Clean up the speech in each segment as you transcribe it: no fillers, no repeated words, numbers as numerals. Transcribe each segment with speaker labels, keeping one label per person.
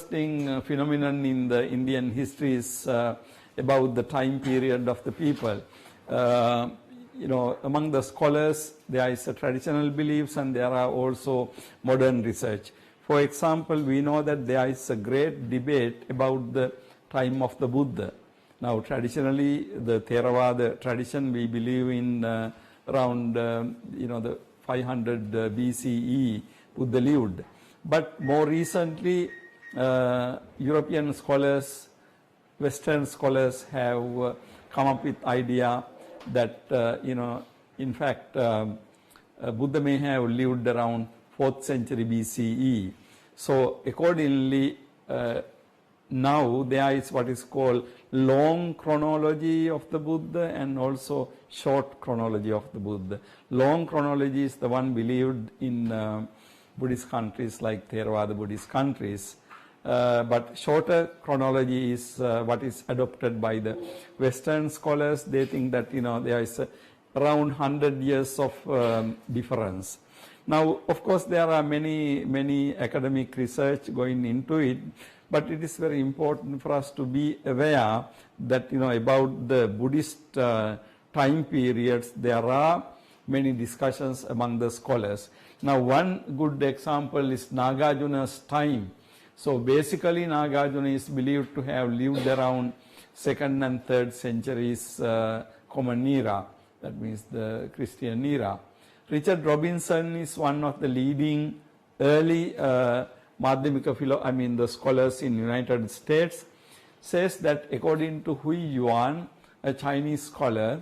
Speaker 1: interesting phenomenon in the Indian history is about the time period of the people. Among the scholars there is a traditional beliefs and there are also modern research. For example, we know that there is a great debate about the time of the Buddha. Now, traditionally, the Theravāda tradition, we believe in around the 500 BCE Buddha lived. But more recently, European scholars, Western scholars have come up with idea that in fact Buddha may have lived around 4th century BCE. So accordingly, now there is what is called long chronology of the Buddha and also short chronology of the Buddha. Long chronology is the one believed in Buddhist countries like Theravāda Buddhist countries. But shorter chronology is what is adopted by the Western scholars. They think that there is around 100 years of difference. Now, of course, there are many academic research going into it, but it is very important for us to be aware that about the Buddhist time periods. There are many discussions among the scholars. Now, one good example is Nāgārjuna's time. So basically, Nāgārjuna is believed to have lived around 2nd and 3rd centuries common era, that means the Christian era. Richard Robinson is one of the leading early Mādhyamika the scholars in United States, says that according to Hui Yuan, a Chinese scholar,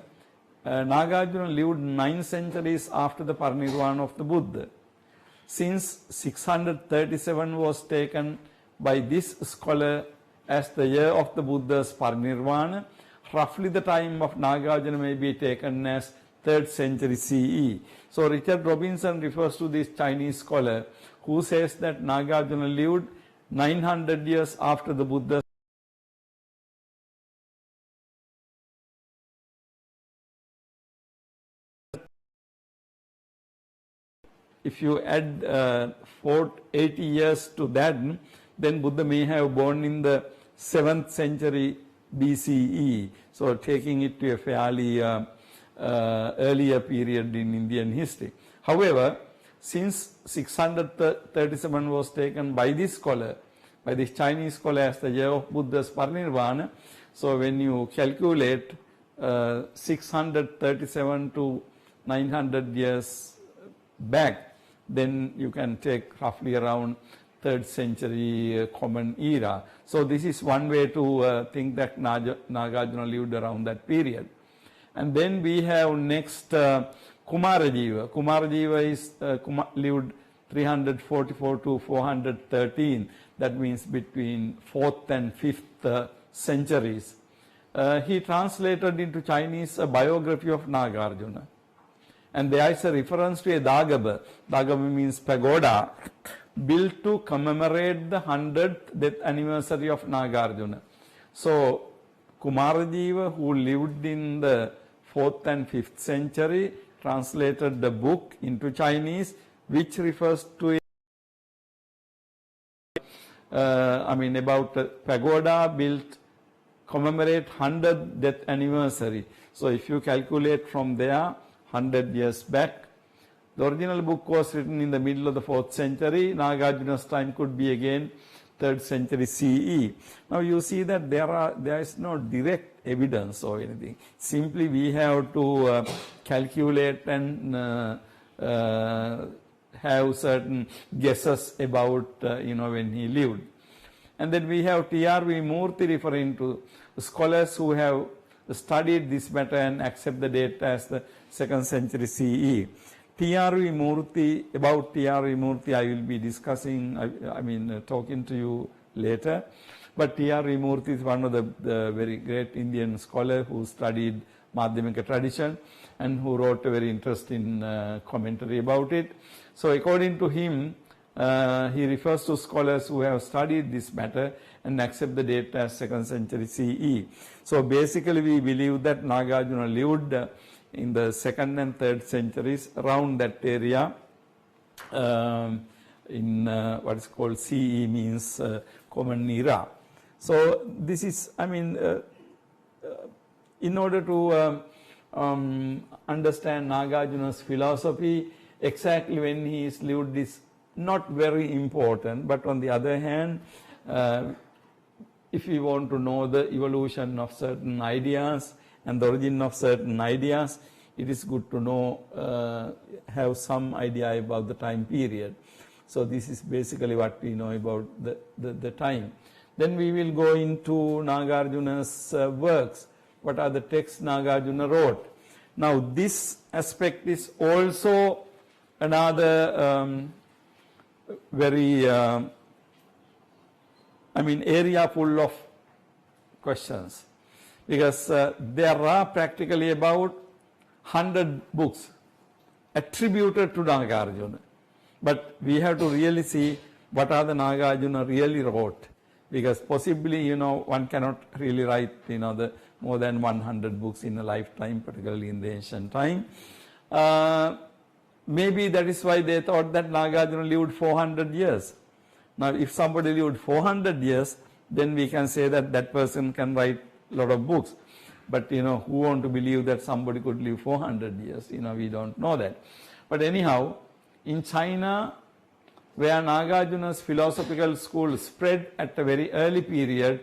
Speaker 1: Nāgārjuna lived 9 centuries after the Parinirvāna of the Buddha. Since 637 was taken by this scholar as the year of the Buddha's Parinirvāna, roughly the time of Nāgārjuna may be taken as 3rd century CE. So Richard Robinson refers to this Chinese scholar who says that Nāgārjuna lived 900 years after the Buddha. If you add 80 years to that, then Buddha may have born in the 7th century BCE. So taking it to a fairly earlier period in Indian history. However, since 637 was taken by this scholar, by this Chinese scholar as the year of Buddha's Parinirvāna, so when you calculate 637 to 900 years back, then you can take roughly around 3rd century common era. So this is one way to think that Nāgārjuna lived around that period. And then we have next Kumarajiva. Kumarajiva is lived 344 to 413. That means between 4th and 5th centuries. He translated into Chinese a biography of Nāgārjuna. And there is a reference to a Dāgaba. Dāgaba means pagoda, built to commemorate the 100th death anniversary of Nāgārjuna. So Kumarajiva, who lived in the 4th and 5th century, translated the book into Chinese, which refers to about a pagoda built commemorate 100th death anniversary. So if you calculate from there 100 years back, the original book was written in the middle of the 4th century. Nāgārjuna's time could be again 3rd century CE. Now you see that there is no direct evidence or anything. Simply we have to calculate and have certain guesses about when he lived. And then we have T.R.V. Murthy referring to scholars who have studied this matter and accept the date as the 2nd century CE. T.R.V. Murthy, about T.R.V. Murthy I will be discussing, talking to you later. But T.R.V. Murthy is one of the very great Indian scholar who studied Mādhyamika tradition and who wrote a very interesting commentary about it. So according to him, he refers to scholars who have studied this matter and accept the date as 2nd century CE. So basically we believe that Nāgārjuna lived in the 2nd and 3rd centuries around that area. in what is called CE, means common era. So this is, I mean, in order to understand Nagarjuna's philosophy, exactly when he is lived is not very important, but on the other hand, if we want to know the evolution of certain ideas and the origin of certain ideas, it is good to know, have some idea about the time period. So this is basically what we know about the time. Then we will go into Nagarjuna's works. What are the texts Nagarjuna wrote? Now this aspect is also another very, area full of questions, because there are practically about 100 books attributed to Nagarjuna. But we have to really see what are the Nagarjuna really wrote, because possibly, one cannot really write, the more than 100 books in a lifetime, particularly in the ancient time. Maybe that is why they thought that Nagarjuna lived 400 years. Now, if somebody lived 400 years, then we can say that that person can write a lot of books. But, who want to believe that somebody could live 400 years? We don't know that. But anyhow, in China, where Nagarjuna's philosophical school spread at a very early period,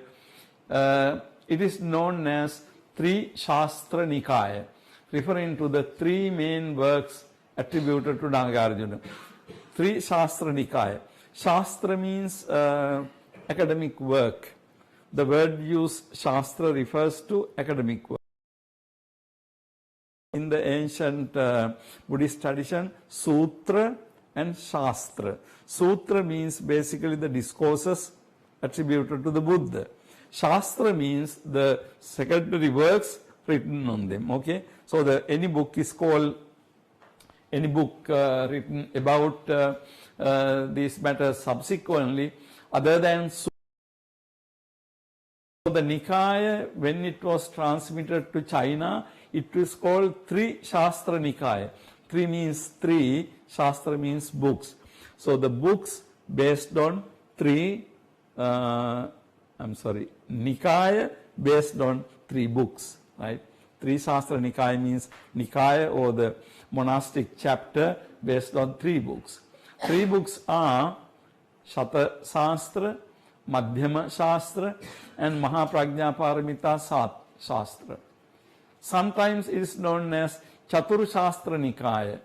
Speaker 1: it is known as Three Shastra Nikaya, referring to the three main works attributed to Nagarjuna. Three Shastra Nikaya. Shastra means academic work. The word used, Shastra, refers to academic work. In the ancient Buddhist tradition, Sutra and Shastra. Sutra means basically the discourses attributed to the Buddha. Shastra means the secondary works written on them. Okay, so any book is called, any book written about these matters subsequently, other than Sutra. So the Nikaya, when it was transmitted to China, it was called Three Shastra Nikaya. Three means three, Shastra means books. So the books based on Nikaya based on three books, right? Three Shastra Nikaya means Nikaya, or the monastic chapter, based on three books. Three books are Shata Shastra, Madhyama Shastra, and Prajñāpāramitā-sūtras. Sometimes it is known as Chatur Shastra Nikaya.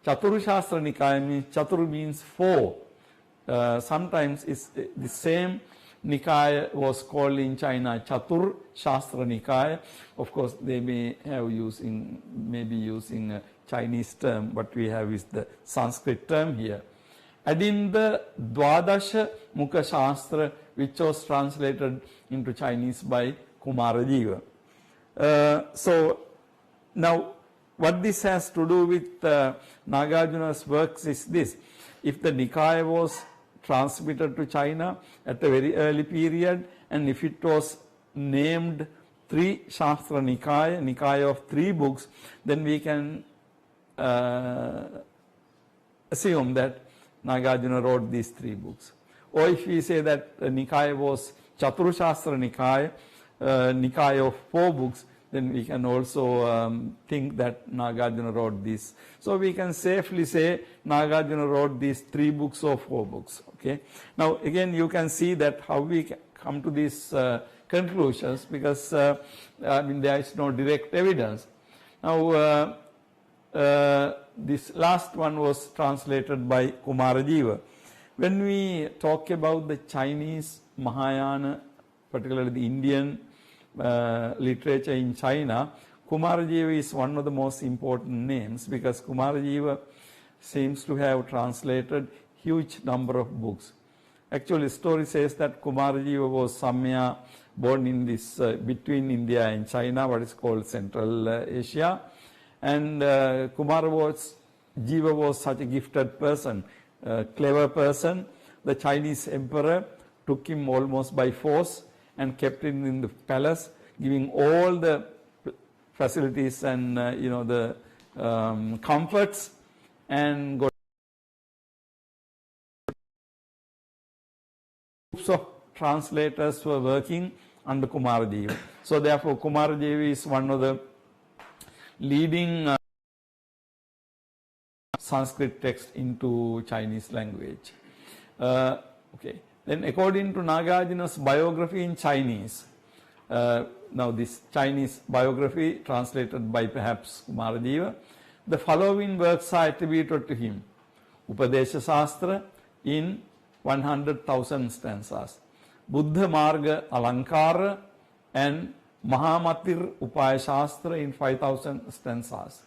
Speaker 1: Chatur Shastra Nikaya means, Chatur means four. Sometimes it's the same Nikaya was called in China Chatur Shastra Nikaya. Of course, they may be using a Chinese term. What we have is the Sanskrit term here. Adding the Dvadasha Mukha Shastra, which was translated into Chinese by Kumarajiva. So now what this has to do with Nagarjuna's works is this: if the Nikaya was transmitted to China at a very early period, and if it was named Three Shastra Nikaya, Nikaya of three books, then we can assume that Nagarjuna wrote these three books. Or if we say that Nikaya was Chatur Shastra Nikaya, Nikaya of four books, then we can also think that Nagarjuna wrote this. So we can safely say Nagarjuna wrote these three books or four books. Okay. Now again, you can see that how we come to these conclusions, because there is no direct evidence. Now this last one was translated by Kumarajiva. When we talk about the Chinese Mahāyāna, particularly the Indian literature in China, Kumarajiva is one of the most important names, because Kumarajiva seems to have translated huge number of books. Actually, story says that Kumarajiva was somewhere born in this between India and China, what is called Central Asia, and Jiva was such a gifted person, clever person. The Chinese emperor took him almost by force and kept him in the palace, giving all the facilities and the comforts, and got groups of translators were working under Kumaradevi. So therefore Kumaradevi is one of the leading Sanskrit text into Chinese language. Okay. Then according to Nāgārjuna's biography in Chinese, now this Chinese biography translated by perhaps Kumaradeva, the following works are attributed to him. Upadesha Sastra in 100,000 stanzas, Buddha Marga Alankara and Mahāmatir Upaya Shastra in 5,000 stanzas,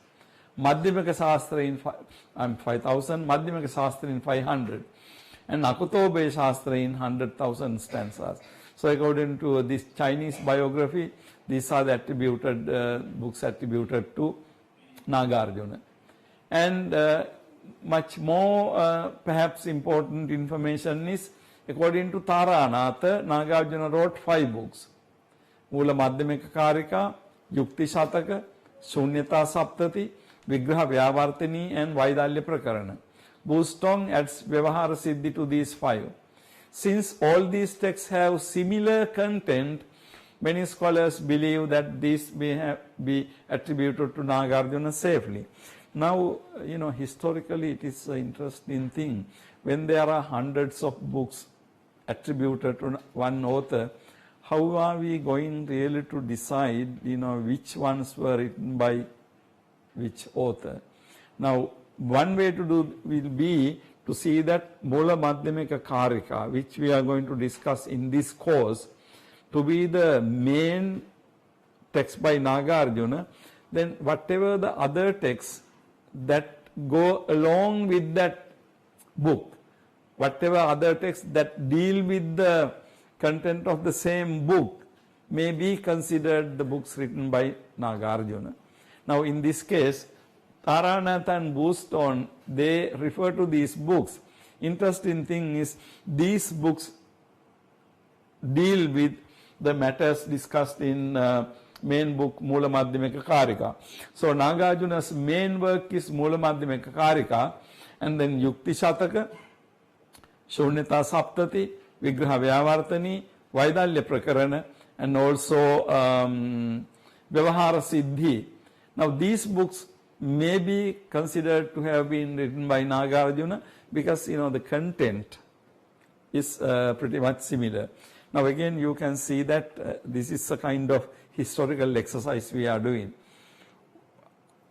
Speaker 1: Madhyamika Shastra in 5,000, Madhyamika Shastra in 500, and Akutobaya Shastra in 100,000 stanzas. So according to this Chinese biography, these are the attributed books attributed to Nāgārjuna. And much more perhaps important information is, according to Taranatha, Nāgārjuna wrote 5 books: Mūlamadhyamakakārikā, Yukti Shataka, Shunyata Saptati, Vigraha Vyavartini, and Vaidalya Prakarana. Bustong adds Vyavahara Siddhi to these 5. Since all these texts have similar content, many scholars believe that these may be attributed to Nāgārjuna safely. Now, historically it is an interesting thing. When there are hundreds of books attributed to one author, how are we going really to decide, which ones were written by which author? Now, one way to do will be to see that Mūlamadhyamakakārikā, which we are going to discuss in this course, to be the main text by Nāgārjuna. Then whatever the other texts that go along with that book, whatever other texts that deal with the content of the same book, may be considered the books written by Nāgārjuna. Now in this case, Taranatha and Bustong, they refer to these books. Interesting thing is, these books deal with the matters discussed in main book Mūlamadhyamakakārikā. So Nāgārjuna's main work is Mūlamadhyamakakārikā, and then Yukti Shataka, Shunyata Saptati, Vigraha Vyavartani, Vaidalya Prakarana, and also Vyavahara Siddhi. Now these books may be considered to have been written by Nāgārjuna because the content is pretty much similar. Now again you can see that this is a kind of historical exercise we are doing.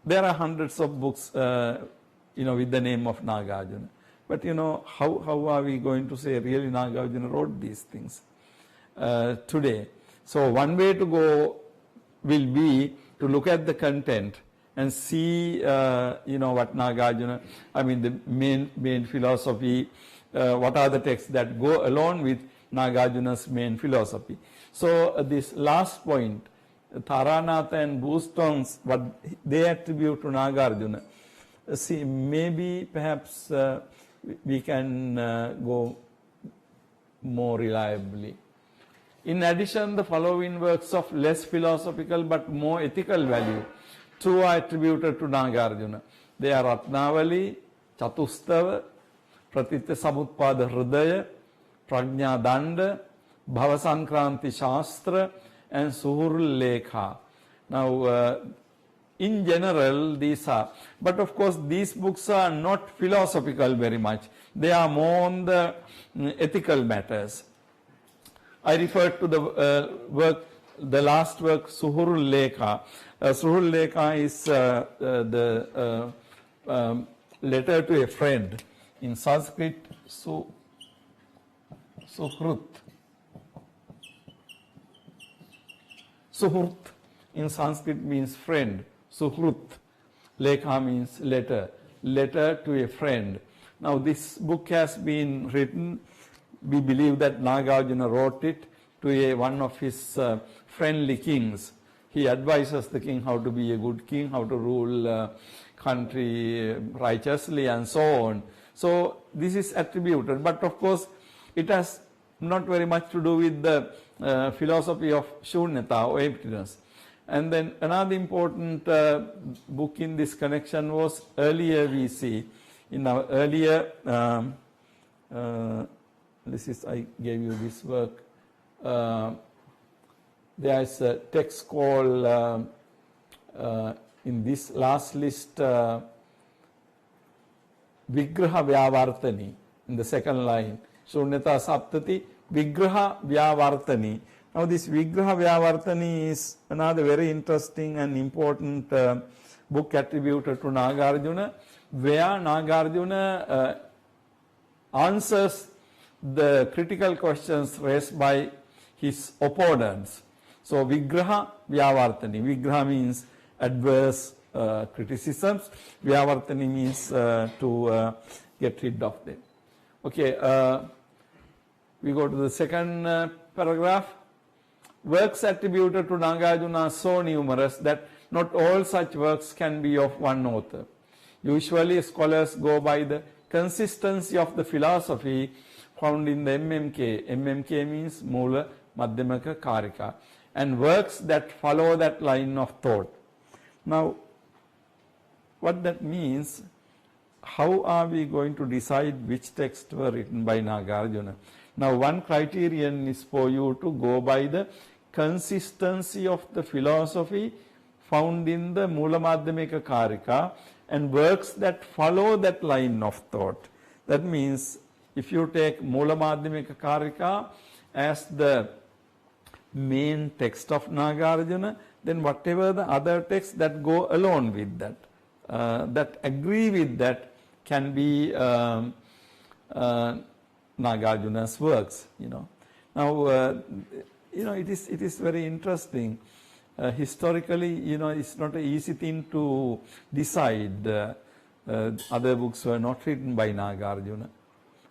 Speaker 1: There are hundreds of books with the name of Nāgārjuna, but how are we going to say really Nāgārjuna wrote these things today? So one way to go will be to look at the content and see what Nāgārjuna, the main philosophy, what are the texts that go along with Nāgārjuna's main philosophy. So this last point, Taranatha and Bustong's, what they attribute to Nāgārjuna, see, maybe perhaps we can go more reliably. In addition, the following works of less philosophical but more ethical value, two are attributed to Nāgārjuna. They are Ratnavali, Chatustava, Pratitya Samutpada Hridaya, Prajñādanda, Bhavasankranti Shastra, and Suhurul Lekha. Now, in general, these are, but of course, these books are not philosophical very much. They are more on the ethical matters. I refer to the last work, Suhurul Lekha. Suhurul Lekha is the letter to a friend. In Sanskrit, Suhrut. Suhrut in Sanskrit means friend. Suhrut. Lekha means letter. Letter to a friend. Now this book has been written, we believe that Nāgārjuna wrote it to one of his friendly kings. He advises the king how to be a good king, how to rule country righteously, and so on. So this is attributed, but of course it has not very much to do with the philosophy of shunyata or emptiness. And then another important book in this connection was earlier we see in our earlier analysis, I gave you this work. There is a text called, in this last list, Vigraha Vyavartani, in the second line. Shunyata Saptati, Vigraha Vyavartani. Now this Vigraha Vyavartani is another very interesting and important book attributed to Nāgārjuna, where Nāgārjuna answers the critical questions raised by his opponents. So Vigraha Vyavartani. Vigraha means adverse criticisms. Vyavartani means to get rid of them. Okay, we go to the second paragraph. Works attributed to Nāgārjuna are so numerous that not all such works can be of one author. Usually scholars go by the consistency of the philosophy found in the MMK. MMK means Mūlamadhyamakakārikā, and works that follow that line of thought. Now, what that means, how are we going to decide which texts were written by Nāgārjuna? Now, one criterion is for you to go by the consistency of the philosophy found in the Mūlamadhyamakakārikā and works that follow that line of thought. That means, if you take Mūlamadhyamakakārikā as the main text of Nāgārjuna, then whatever the other texts that go along with that, that agree with that, can be Nāgārjuna's works. Now, it is very interesting. Historically, it's not an easy thing to decide. Other books were not written by Nāgārjuna.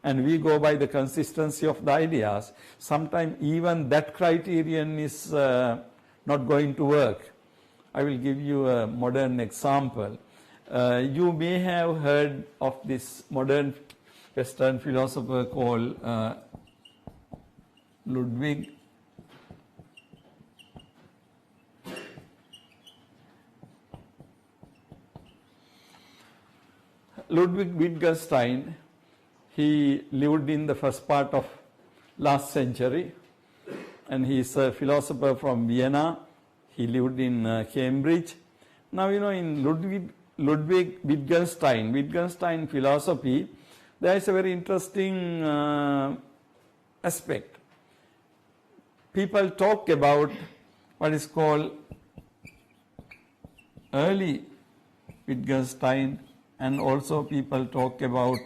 Speaker 1: And we go by the consistency of the ideas. Sometimes even that criterion is not going to work. I will give you a modern example. You may have heard of this modern Western philosopher called Ludwig Wittgenstein. He lived in the first part of last century, and he is a philosopher from Vienna. He lived in Cambridge. Now, in Ludwig Wittgenstein philosophy, there is a very interesting aspect. People talk about what is called early Wittgenstein, and also people talk about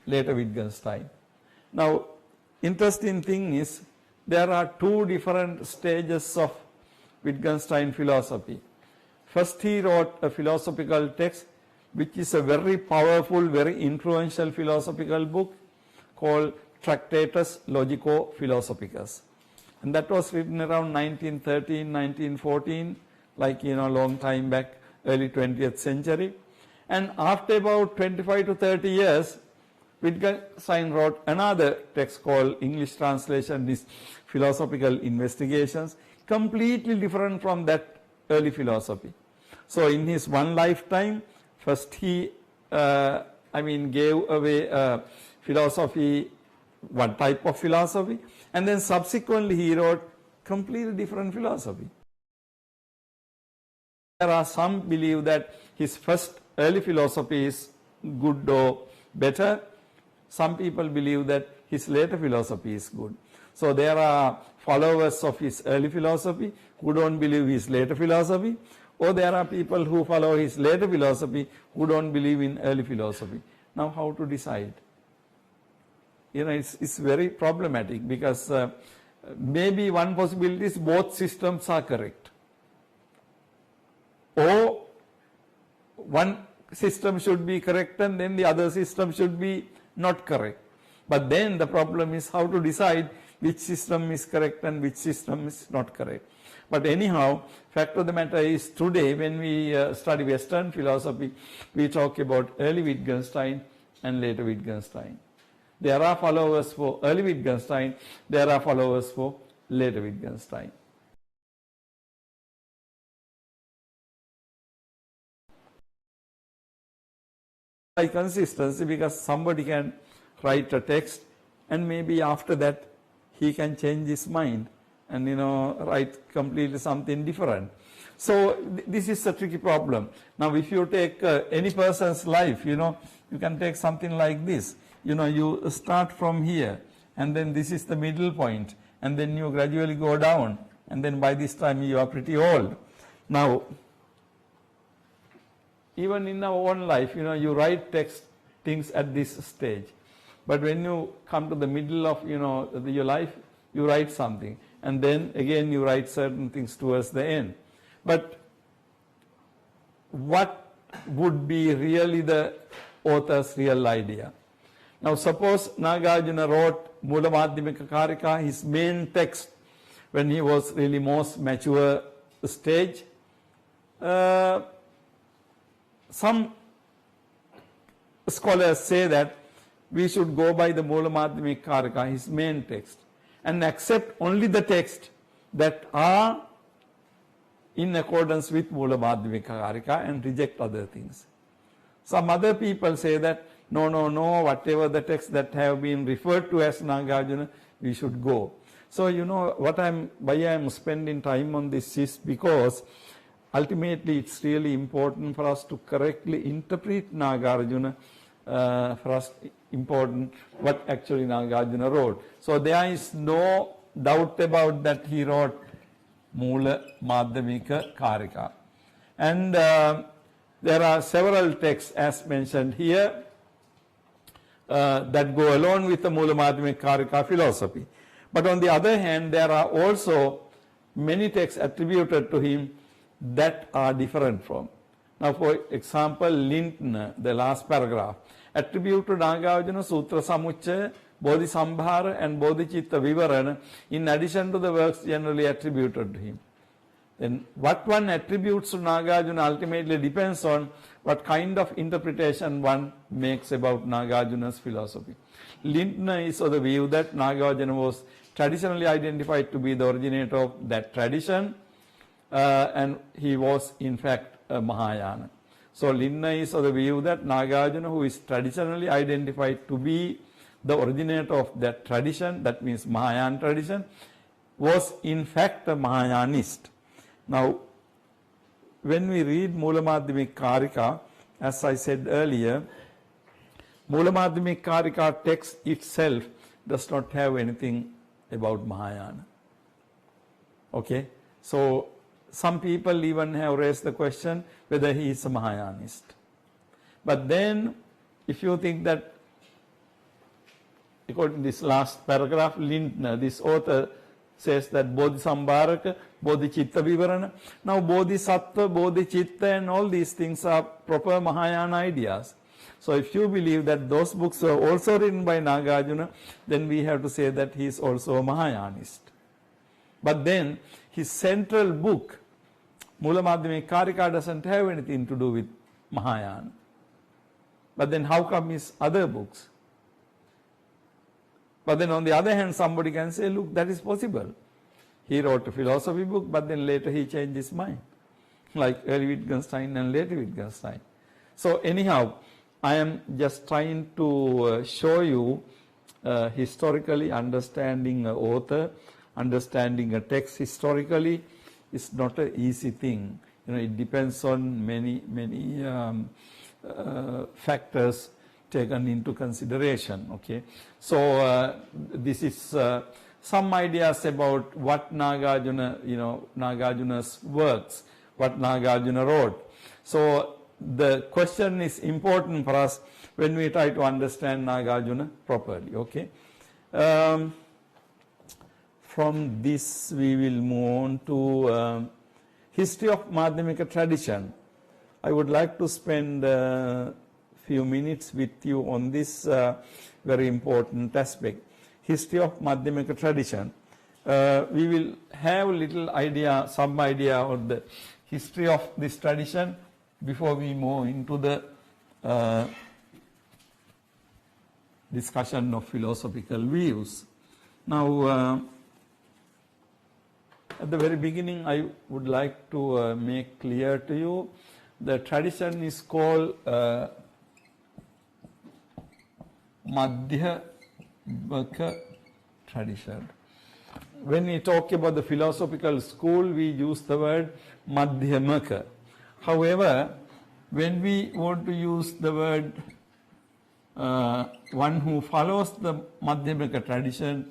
Speaker 1: later Wittgenstein. Now, interesting thing is, there are two different stages of Wittgenstein philosophy. First, he wrote a philosophical text, which is a very powerful, very influential philosophical book called Tractatus Logico-Philosophicus. And that was written around 1913, 1914, like, long time back, early 20th century. And after about 25 to 30 years, Wittgenstein wrote another text called, English translation is Philosophical Investigations, completely different from that early philosophy. So in his one lifetime, first he gave away philosophy, one type of philosophy, and then subsequently he wrote completely different philosophy. There are some believe that his first early philosophy is good or better. Some people believe that his later philosophy is good. So there are followers of his early philosophy who don't believe his later philosophy, or there are people who follow his later philosophy who don't believe in early philosophy. Now, how to decide? It's very problematic, because maybe one possibility is both systems are correct, or one system should be correct and then the other system should be not correct. But then the problem is how to decide which system is correct and which system is not correct. But anyhow, fact of the matter is, today when we study Western philosophy, we talk about early Wittgenstein and later Wittgenstein. There are followers for early Wittgenstein, there are followers for later Wittgenstein. By consistency, because somebody can write a text and maybe after that he can change his mind and write completely something different. So this is a tricky problem. Now if you take any person's life, you can take something like this. You start from here, and then this is the middle point, and then you gradually go down, and then by this time you are pretty old. Now even in our own life, you write things at this stage, but when you come to the middle of your life, you write something, and then again you write certain things towards the end. But what would be really the author's real idea? Now suppose Nāgārjuna wrote Mūlamadhyamakakārikā, his main text, when he was really most mature stage. Some scholars say that we should go by the Mūlamadhyamakakārikā, his main text, and accept only the text that are in accordance with Mūlamadhyamakakārikā and reject other things. Some other people say that no, whatever the texts that have been referred to as Nāgārjuna, we should go. So why I am spending time on this is because ultimately it's really important for us to correctly interpret Nāgārjuna, for us important what actually Nāgārjuna wrote. So there is no doubt about that he wrote Mūlamadhyamakakārikā. And there are several texts as mentioned here that go along with the Mūlamadhyamakakārikā philosophy. But on the other hand, there are also many texts attributed to him that are different from. Now for example, Lindner, the last paragraph, attribute to Nāgārjuna Sutra Samuccaya, Bodhisambhara and Bodhicitta Vivarana in addition to the works generally attributed to him. Then what one attributes to Nāgārjuna ultimately depends on what kind of interpretation one makes about Nāgārjuna's philosophy. Lindner is of the view that Nāgārjuna was traditionally identified to be the originator of that tradition, and he was in fact a Mahāyāna. So Lindner is of the view that Nāgārjuna, who is traditionally identified to be the originator of that tradition, that means Mahāyāna tradition, was in fact a Mahāyānist. Now when we read Mūlamadhyamakakārikā, as I said earlier, Mūlamadhyamakakārikā text itself does not have anything about Mahāyāna. Okay, so some people even have raised the question whether he is a Mahāyānist. But then if you think that according to this last paragraph, Lindner, this author, says that Bodhisambhara, Bodhicitta Vivarana. Now Bodhisattva, Bodhicitta and all these things are proper Mahāyāna ideas. So if you believe that those books were also written by Nāgārjuna, then we have to say that he is also a Mahāyānist. But then his central book, Mūlamadhyamakakārikā, doesn't have anything to do with Mahāyāna. But then how come his other books? But then on the other hand, somebody can say, look, that is possible. He wrote a philosophy book, but then later he changed his mind, like early Wittgenstein and later Wittgenstein. So anyhow, I am just trying to show you historically understanding an author, understanding a text historically is not an easy thing. It depends on many factors taken into consideration. Okay, so this is some ideas about what Nāgārjuna, Nāgārjuna's works, what Nāgārjuna wrote. So the question is important for us when we try to understand Nāgārjuna properly. Okay, from this we will move on to history of Madhyamika tradition. I would like to spend few minutes with you on this very important aspect, history of Madhyamika tradition. We will have a little idea, some idea of the history of this tradition before we move into the discussion of philosophical views. Now, at the very beginning, I would like to make clear to you the tradition is called Madhyamika tradition. When we talk about the philosophical school, we use the word Madhyamika. However, when we want to use the word one who follows the Madhyamika tradition,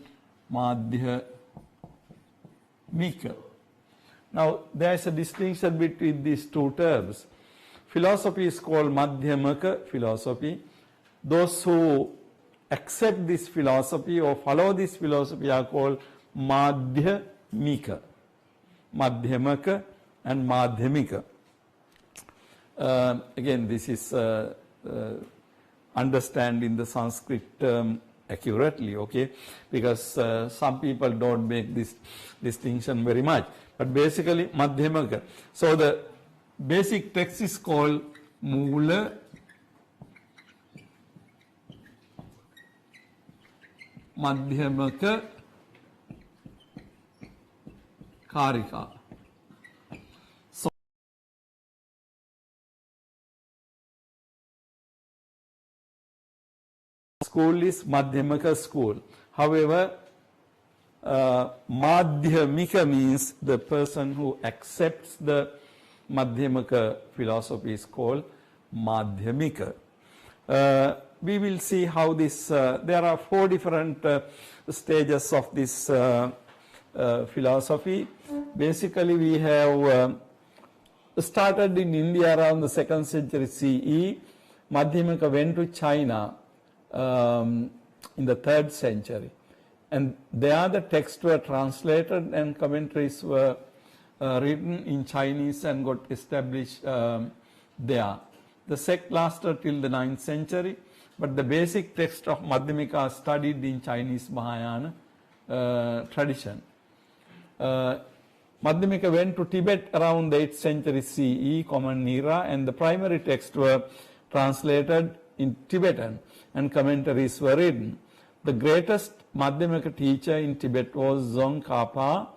Speaker 1: Mādhyamika. Now, there is a distinction between these two terms. Philosophy is called Madhyamika philosophy. Those who accept this philosophy or follow this philosophy are called Mādhyamika. Madhyamika and Mādhyamika. Again, this is understanding the Sanskrit term accurately, okay? Because some people don't make this distinction very much. But basically, Madhyamika. So the basic text is called Mūlamadhyamakakārikā. So school is Madhyamika school. However, Mādhyamika means the person who accepts the Madhyamika philosophy is called Mādhyamika. We will see how this, there are 4 different stages of this philosophy. Basically, we have started in India around the 2nd century CE. Madhyamika went to China in the 3rd century. And there the texts were translated and commentaries were written in Chinese and got established there. The sect lasted till the 9th century, but the basic text of Madhyamika are studied in Chinese Mahāyāna tradition. Madhyamika went to Tibet around the 8th century CE, Common Era, and the primary texts were translated in Tibetan and commentaries were written. The greatest Madhyamika teacher in Tibet was Tsongkhapa,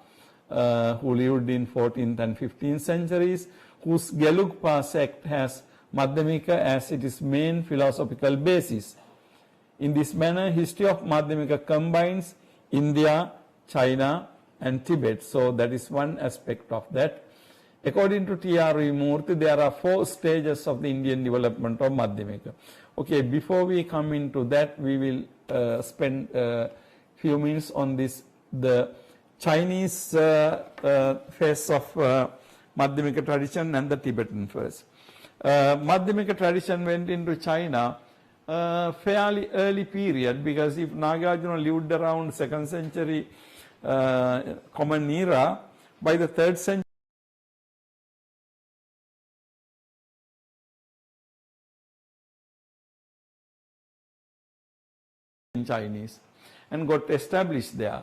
Speaker 1: who lived in 14th and 15th centuries, whose Gelugpa sect has Madhyamika as its main philosophical basis. In this manner, history of Madhyamika combines India, China, and Tibet. So that is one aspect of that. According to T.R.V. Murthy, there are 4 stages of the Indian development of Madhyamika. Okay, before we come into that, we will spend a few minutes on this, the Chinese phase of Madhyamika tradition and the Tibetan phase. Madhyamika tradition went into China fairly early period, because if Nāgārjuna lived around 2nd century Common Era, by the 3rd century in Chinese and got established there.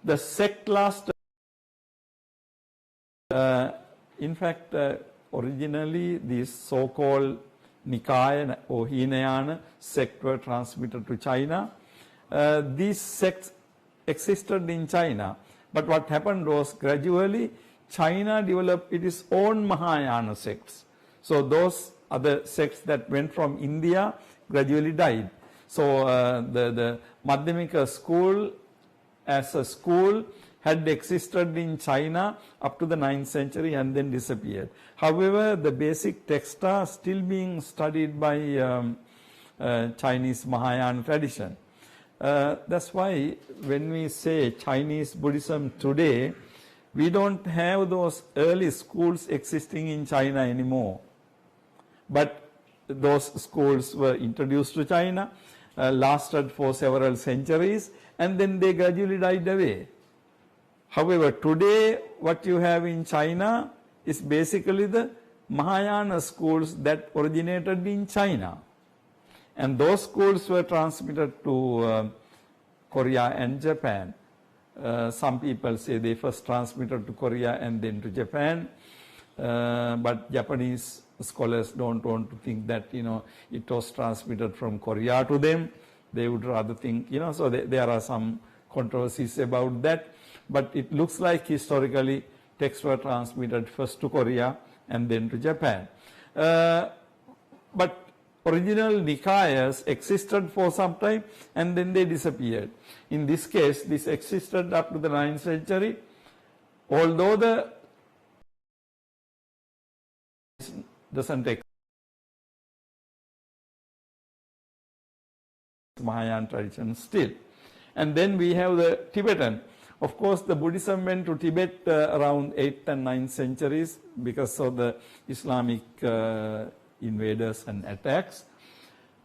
Speaker 1: The sect lasted, in fact, originally these so-called Nikaya or Hinayana sect were transmitted to China. These sects existed in China, but what happened was gradually China developed its own Mahāyāna sects. So those other sects that went from India gradually died. So the Madhyamika school as a school had existed in China up to the 9th century and then disappeared. However, the basic texts are still being studied by Chinese Mahāyāna tradition. That's why when we say Chinese Buddhism today, we don't have those early schools existing in China anymore. But those schools were introduced to China, lasted for several centuries, and then they gradually died away. However, today what you have in China is basically the Mahāyāna schools that originated in China. And those schools were transmitted to Korea and Japan. Some people say they first transmitted to Korea and then to Japan. But Japanese scholars don't want to think that, it was transmitted from Korea to them. They would rather think, so there are some controversies about that. But it looks like historically texts were transmitted first to Korea and then to Japan. But original Nikayas existed for some time and then they disappeared. In this case, this existed up to the 9th century, although the doesn't exist. Mahāyāna tradition still. And then we have the Tibetan. Of course, the Buddhism went to Tibet around 8th and 9th centuries because of the Islamic invaders and attacks.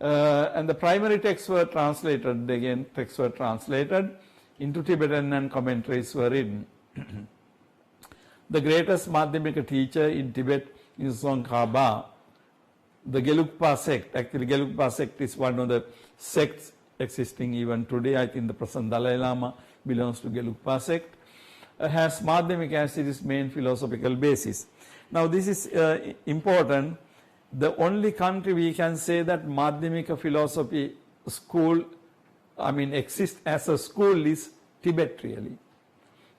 Speaker 1: And the primary texts were translated, again texts were translated into Tibetan and commentaries were written. The greatest Madhyamika teacher in Tibet is Tsongkhapa. The Gelugpa sect, actually Gelugpa sect is one of the sects existing even today. I think the present Dalai Lama belongs to Gelugpa sect, has Madhyamika as its main philosophical basis. Now this is important. The only country we can say that Madhyamika philosophy school, exists as a school is Tibet really.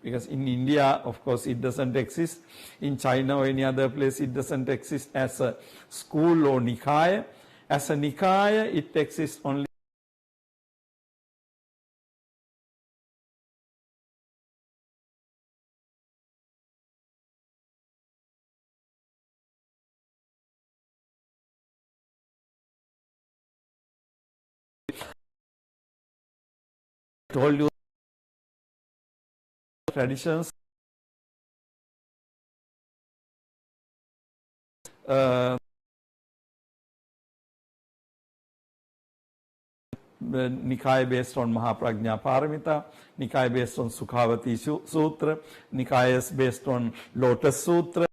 Speaker 1: Because in India, of course, it doesn't exist. In China or any other place, it doesn't exist as a school or Nikaya. As a Nikaya, it exists only told you traditions Nikaya based on Prajñāpāramitā, Nikaya based on Sukhavati-sūtra, Nikayas based on Lotus Sutra.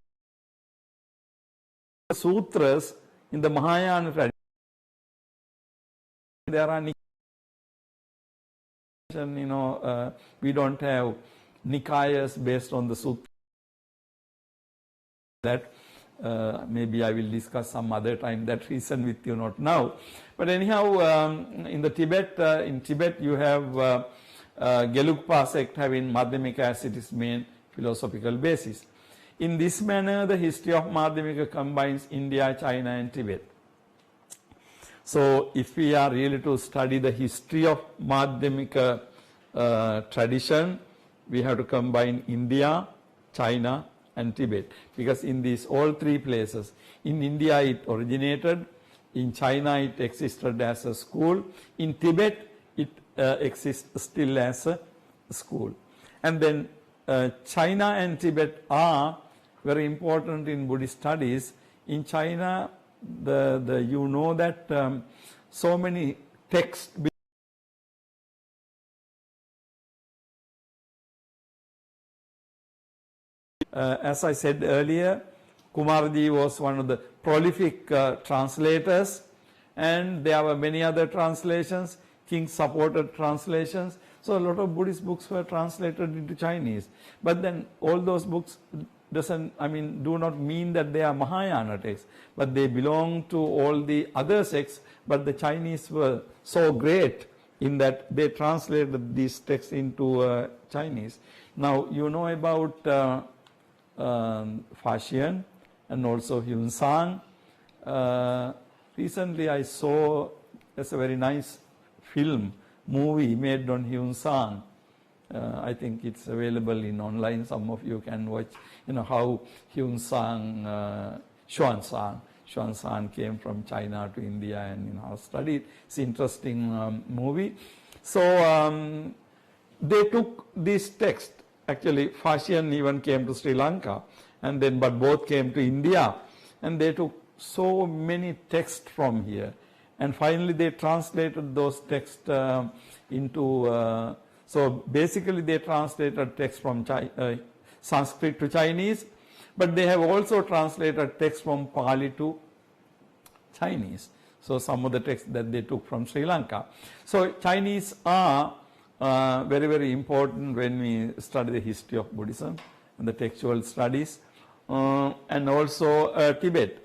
Speaker 1: Sutras in the Mahāyāna tradition, there are we don't have Nikayas based on the Sutra. That maybe I will discuss some other time that reason with you, not now. But anyhow, in Tibet you have Gelugpa sect having Madhyamika as its main philosophical basis. In this manner, the history of Madhyamika combines India, China and Tibet. So if we are really to study the history of Madhyamika tradition, we have to combine India, China and Tibet, because in these all three places, in India it originated, in China it existed as a school, in Tibet it exists still as a school. And then China and Tibet are very important in Buddhist studies. In China, you know that so many texts as I said earlier, Kumarji was one of the prolific translators, and there were many other translations. King supported translations. So a lot of Buddhist books were translated into Chinese. But then all those books do not mean that they are Mahāyāna texts, but they belong to all the other sects. But the Chinese were so great in that they translated these texts into Chinese. Now you know about Faxian and also Hyun Sang. Recently I saw a very nice movie made on Hyun Sang. I think it's available in online. Some of you can watch, how Hyun Sang, Xuan Sang came from China to India and studied. It's an interesting movie. So they took this text. Actually, Faxian even came to Sri Lanka, and then but both came to India, and they took so many texts from here, and finally they translated those texts into. So basically, they translated text from Sanskrit to Chinese, but they have also translated text from Pali to Chinese. So some of the texts that they took from Sri Lanka. So Chinese are very, very important when we study the history of Buddhism and the textual studies, and also Tibet.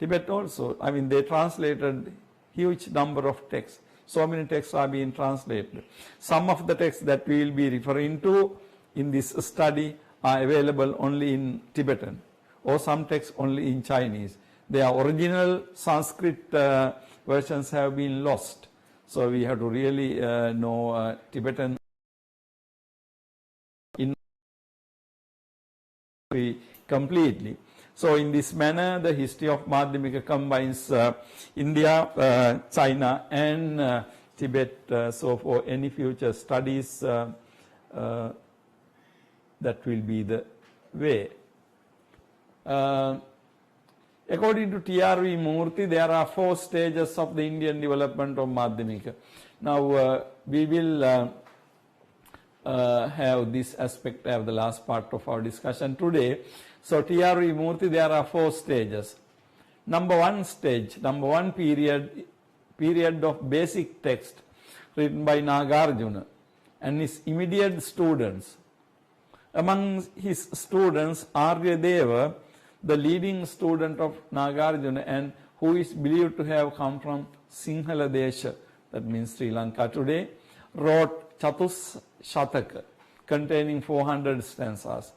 Speaker 1: Tibet also, they translated huge number of texts. So many texts are being translated. Some of the texts that we will be referring to in this study are available only in Tibetan, or some texts only in Chinese. their original Sanskrit versions have been lost. So we have to really know Tibetan in completely. So in this manner, the history of Madhyamika combines India, China and Tibet. So for any future studies, that will be the way. According to T.R.V. Murthy, there are 4 stages of the Indian development of Madhyamika. Now we will have this aspect as the last part of our discussion today. So T.R.V. Murthy, there are 4 stages. Number 1 stage, number 1 period of basic text written by Nāgārjuna and his immediate students. Among his students, Aryadeva, the leading student of Nāgārjuna and who is believed to have come from Sinhala Desha, that means Sri Lanka today, wrote Chatushataka containing 400 stanzas.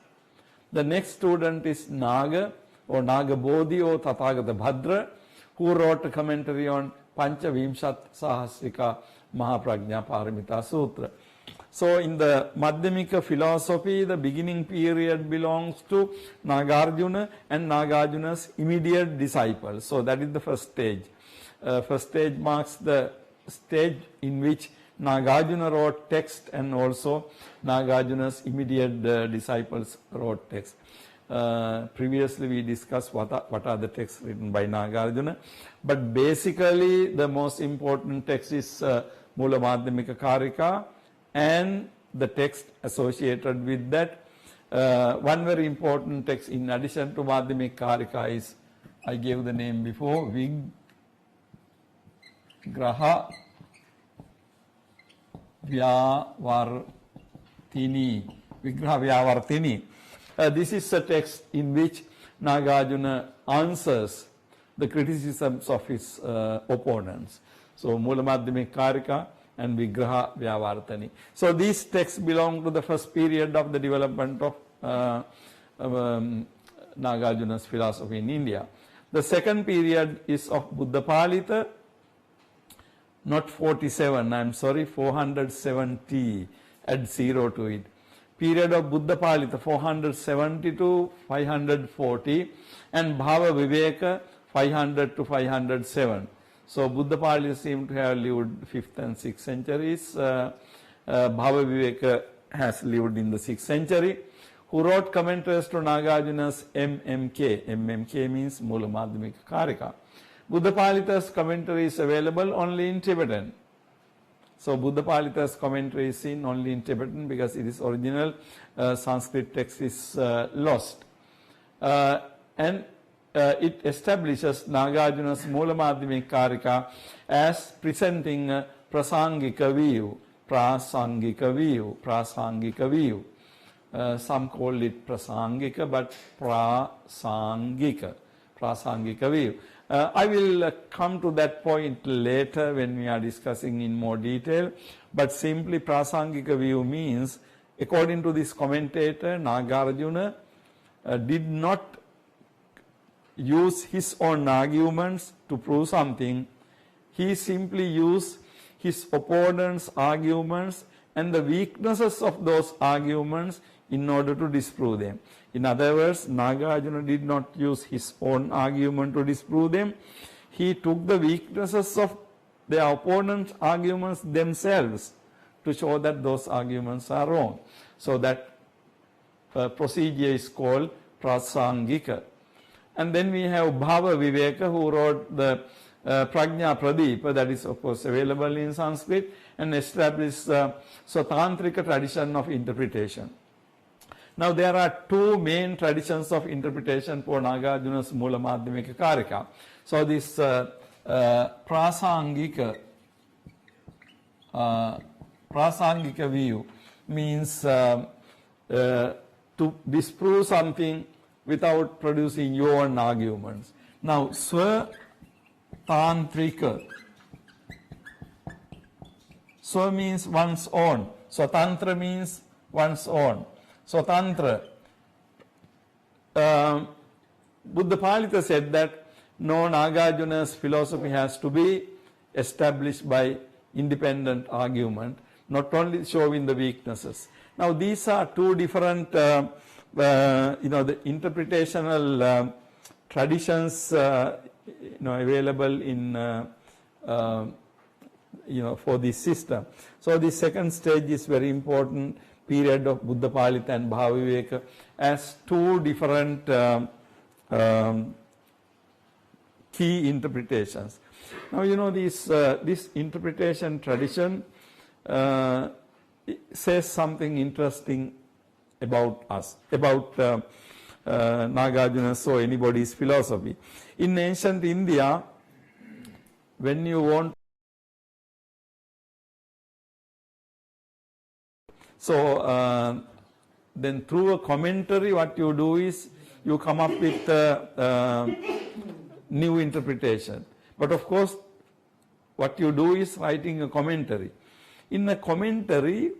Speaker 1: The next student is Naga or Nagabodhi or Tathagata Bhadra, who wrote a commentary on Panchavimshat Sahasrika Prajñāpāramitā-sūtras. So in the Madhyamika philosophy, the beginning period belongs to Nāgārjuna and Nāgārjuna's immediate disciples. So that is the first stage. First stage marks the stage in which Nāgārjuna wrote text and also Nāgārjuna's immediate disciples wrote text. Previously we discussed what are the texts written by Nāgārjuna, but basically the most important text is Mūlamadhyamakakārikā and the text associated with that. One very important text in addition to Madhyamika is, I gave the name before, Vigraha Vyavartini. This is a text in which Nāgārjuna answers the criticisms of his opponents. So Mūlamadhyamakakārikā and Vigraha Vyavartani. So these texts belong to the first period of the development of Nāgārjuna's philosophy in India. The second period is of Buddhapālita, not 47, I am sorry, 470, add 0 to it. Period of Buddhapālita 470 to 540 and Bhava Viveka 500 to 507. So Buddhapālita seems to have lived 5th and 6th centuries. Bhava Viveka has lived in the 6th century, who wrote commentaries to Nāgārjuna's MMK. MMK means Mūlamadhyamakakārikā. Buddhapālita's commentary is available only in Tibetan. So Buddhapālita's commentary is seen only in Tibetan because its original Sanskrit text is lost. And it establishes Nāgārjuna's Mūlamadhyamakakārikā as presenting a prasangika view. Some call it prasangika, but prasangika view. I will come to that point later when we are discussing in more detail, but simply prasangika view means, according to this commentator, Nāgārjuna did not use his own arguments to prove something. He simply used his opponent's arguments and the weaknesses of those arguments in order to disprove them. In other words, Nāgārjuna did not use his own argument to disprove them. He took the weaknesses of their opponent's arguments themselves to show that those arguments are wrong. So that procedure is called prasangika. And then we have Bhava Viveka, who wrote the Prajñāpāramitā, that is of course available in Sanskrit, and established Swatantrika tradition of interpretation. Now there are 2 main traditions of interpretation for Nāgārjuna's Mūlamadhyamakakārikā. So this prasangika view means to disprove something without producing your own arguments. Now Swatantrika, Swa means one's own, Swatantra means one's own. Swatantra. Buddhapālita said that No, Nāgārjuna's philosophy has to be established by independent argument, not only showing the weaknesses. Now these are two different, the interpretational traditions, available in, for this system. So the second stage is very important period of Buddhapālita and Bhāvaviveka as two different key interpretations. Now this interpretation tradition says something interesting about us, about Nagarjuna's or anybody's philosophy. In ancient India, when you want, so then through a commentary what you do is you come up with a new interpretation. But of course what you do is writing a commentary. In a commentary,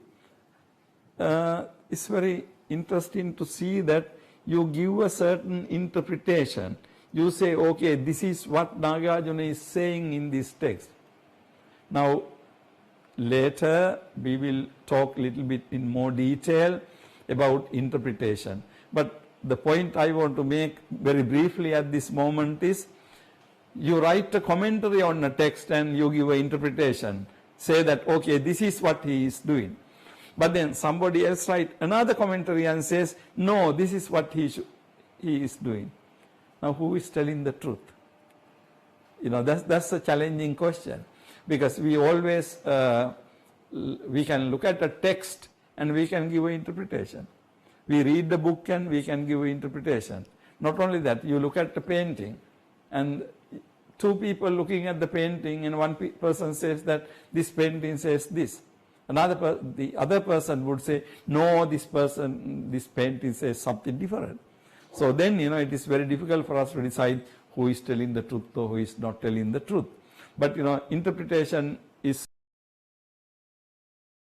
Speaker 1: it's very interesting to see that you give a certain interpretation. You say, okay, this is what Nagarjuna is saying in this text. Now, later we will talk a little bit in more detail about interpretation. But the point I want to make very briefly at this moment is, you write a commentary on a text and you give an interpretation. Say that, okay, this is what he is doing. But then somebody else writes another commentary and says, no, this is what he is doing. Now, who is telling the truth? That's a challenging question, because we always, we can look at a text and we can give an interpretation. We read the book and we can give an interpretation. Not only that, you look at the painting and two people looking at the painting and one person says that this painting says this. The other person would say, no, this painting says something different. So then, it is very difficult for us to decide who is telling the truth or who is not telling the truth. But, interpretation is,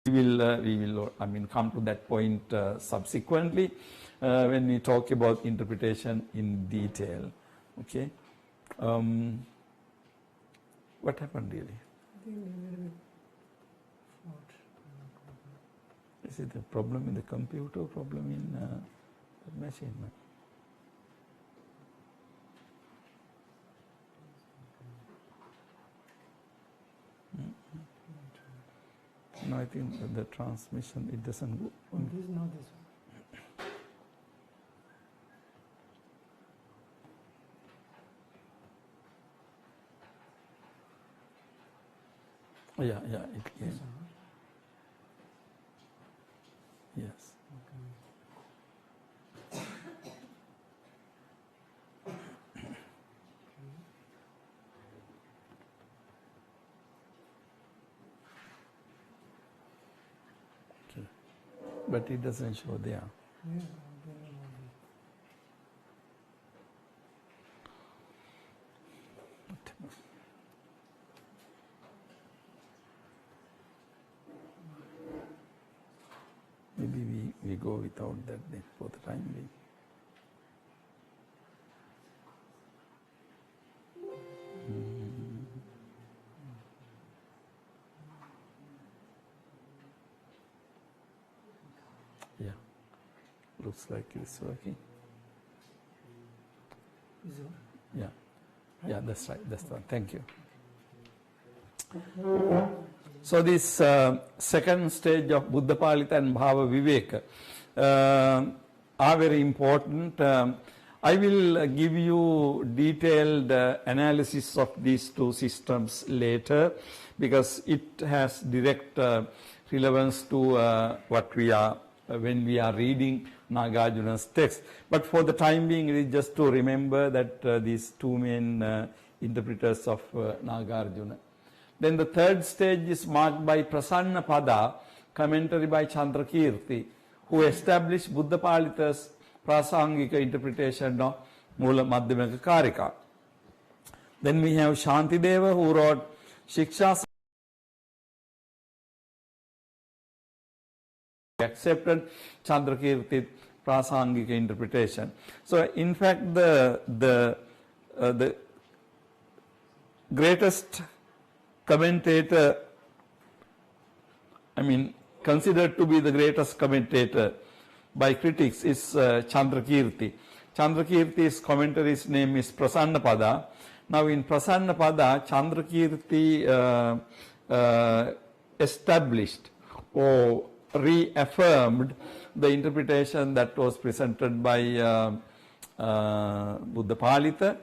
Speaker 1: we will come to that point subsequently when we talk about interpretation in detail. Okay. What happened really? Is it a problem in the computer or problem in the machine? No, I think that the transmission, it doesn't go.
Speaker 2: This is not this one.
Speaker 1: Yeah, it can. Yes. Okay. But it doesn't show there.
Speaker 2: Yeah.
Speaker 1: Maybe we go without that then for the time being. Yeah, looks like it's working.
Speaker 2: Is it?
Speaker 1: Yeah, that's right. That's the one. Thank you. So this second stage of Buddhapālita and Bhāvaviveka are very important. I will give you detailed analysis of these two systems later, because it has direct relevance to what we are when we are reading Nagarjuna's text. But for the time being, it is just to remember that these two main interpreters of Nāgārjuna. Then the third stage is marked by Prajñāpāda, commentary by Chandrakirti, who established Buddhapālita's Prasangika interpretation of Mūlamadhyamakakārikā. Then we have Shantideva, who wrote Shiksha, accepted Chandrakirti's Prasangika interpretation. So in fact the greatest commentator, considered to be the greatest commentator by critics is Chandrakirti. Chandrakirti's commentary's name is Prasannapada. Now in Prasannapada, Chandrakirti established or reaffirmed the interpretation that was presented by Buddhapālita,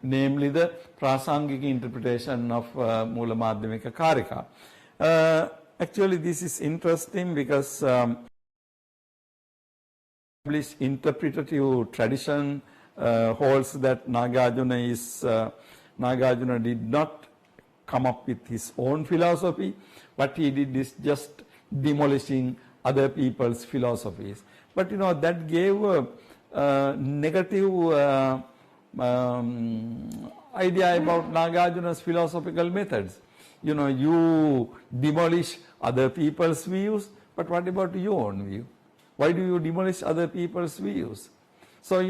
Speaker 1: namely the Prasangika interpretation of Mūlamadhyamakakārikā. Actually, this is interesting because interpretative tradition holds that Nāgārjuna did not come up with his own philosophy. What he did is just demolishing other people's philosophies. But that gave a negative idea about Nāgārjuna's philosophical methods. You demolish other people's views, but what about your own view? Why do you demolish other people's views? So,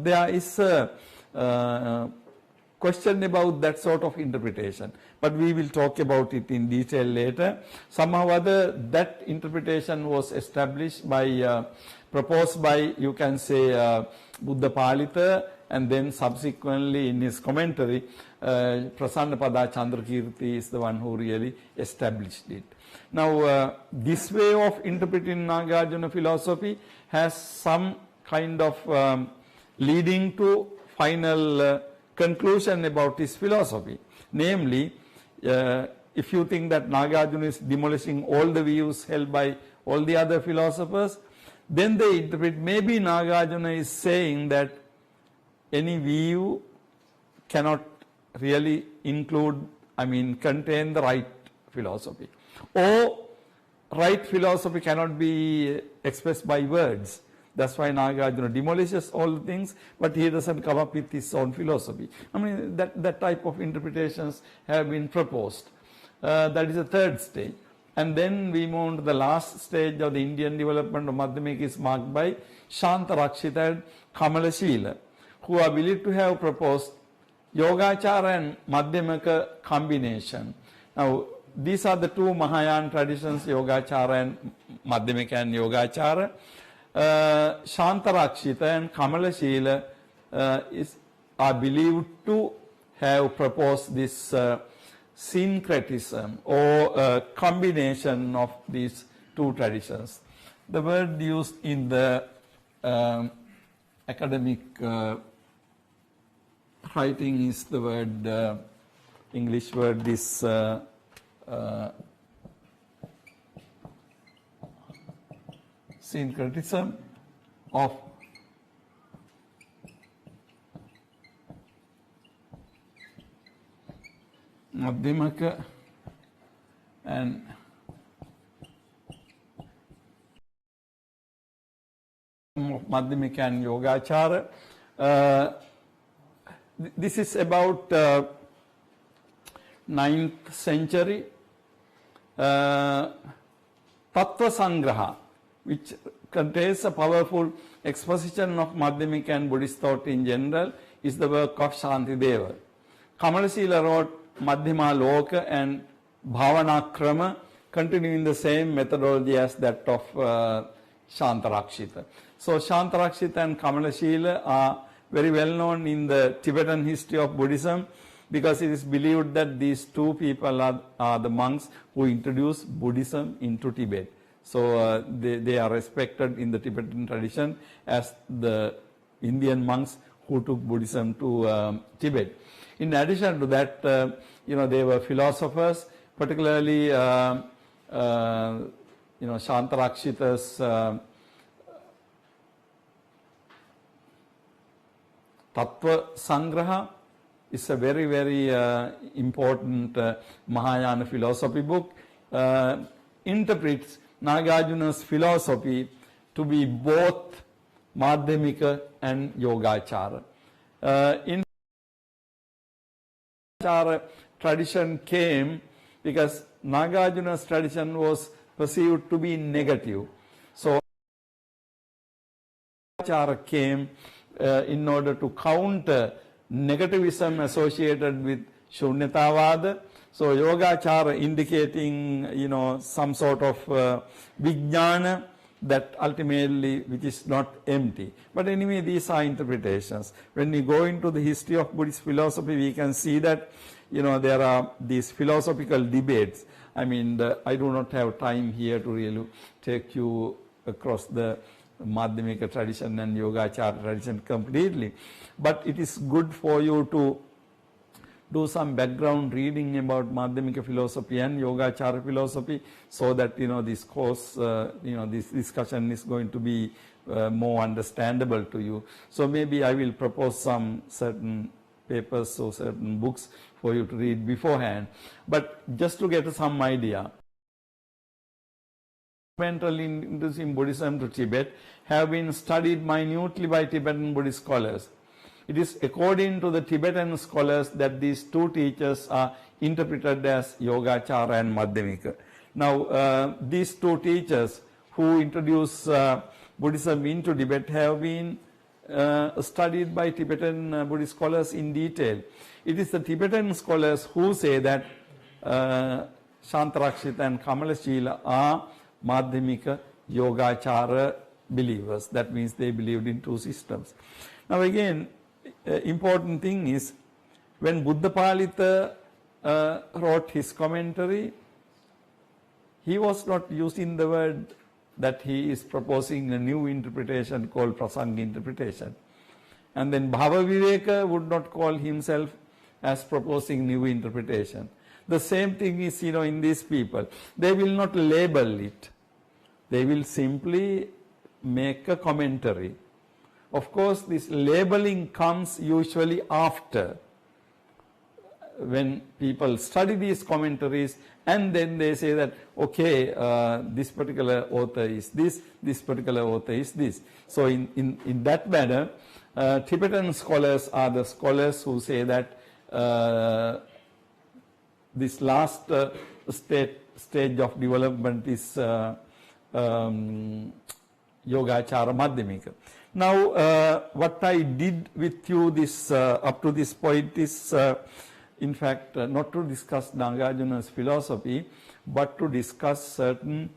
Speaker 1: there is a question about that sort of interpretation, but we will talk about it in detail later. Somehow or other, that interpretation was established by, proposed by, you can say, Buddhapālita, and then subsequently in his commentary, Prasannapada Chandrakirti is the one who really established it. Now, this way of interpreting Nāgārjuna philosophy has some kind of leading to final conclusion about his philosophy. Namely, if you think that Nāgārjuna is demolishing all the views held by all the other philosophers, then they interpret maybe Nāgārjuna is saying that any view cannot really contain the right philosophy. Or right philosophy cannot be expressed by words. That's why Nāgārjuna demolishes all the things, but he doesn't come up with his own philosophy. That type of interpretations have been proposed. That is the third stage. And then we move on to the last stage of the Indian development of Madhumika is marked by Shantarakshita and Kamalashila, who are believed to have proposed Yogāchāra and Madhyamika combination. Now, these are the two Mahāyāna traditions, Yogāchāra and Madhyamika and Yogāchāra. Shantarakshita and Kamalashila are believed to have proposed this syncretism or combination of these two traditions. The word used in the academic writing is the word, English word is syncretism of Madhyamika and Madhyamika and Yogāchāra. This is about 9th century. Tattva Sangraha, which contains a powerful exposition of Madhyamika and Buddhist thought in general, is the work of Shantideva. Kamalashila wrote Madhyama Loka and Bhavanakrama, continuing the same methodology as that of Shantarakshita. So Shantarakshita and Kamalashila are very well known in the Tibetan history of Buddhism, because it is believed that these two people are the monks who introduced Buddhism into Tibet. So they are respected in the Tibetan tradition as the Indian monks who took Buddhism to Tibet. In addition to that, they were philosophers, particularly Shantarakshita's Tattva Sangraha is a very, very important Mahāyāna philosophy book. Interprets Nagarjuna's philosophy to be both Madhyamika and Yogāchāra. In Yogāchāra tradition came because Nagarjuna's tradition was perceived to be negative. So Yogāchāra came in order to counter negativism associated with Shunyatavada. So Yogāchara indicating, some sort of vijnana that ultimately which is not empty. But anyway, these are interpretations. When we go into the history of Buddhist philosophy, we can see that, there are these philosophical debates. I mean, I do not have time here to really take you across the Mādhyamika tradition and Yogāchara tradition completely. But it is good for you to do some background reading about Madhyamika philosophy and Yogāchara philosophy, so that this course, this discussion is going to be more understandable to you. So maybe I will propose some certain papers or certain books for you to read beforehand. But just to get some idea, in Buddhism to Tibet have been studied minutely by Tibetan Buddhist scholars. It is according to the Tibetan scholars that these two teachers are interpreted as Yogāchara and Madhyamika. Now, these two teachers who introduced Buddhism into Tibet have been studied by Tibetan Buddhist scholars in detail. It is the Tibetan scholars who say that Shantarakshita and Kamalashila are Madhyamika Yogāchara believers. That means they believed in two systems. Now again, important thing is, when Buddhapālita wrote his commentary, he was not using the word that he is proposing a new interpretation called Prasanga interpretation. And then Bhava-viveka would not call himself as proposing new interpretation. The same thing is, in these people. They will not label it. They will simply make a commentary. Of course, this labeling comes usually after, when people study these commentaries, and then they say that, okay, this particular author is this particular author is this. So in that manner, Tibetan scholars are the scholars who say that this last stage of development is Yogāchara Madhyamika. Now, what I did with you this up to this point is, in fact, not to discuss Nāgārjuna's philosophy, but to discuss certain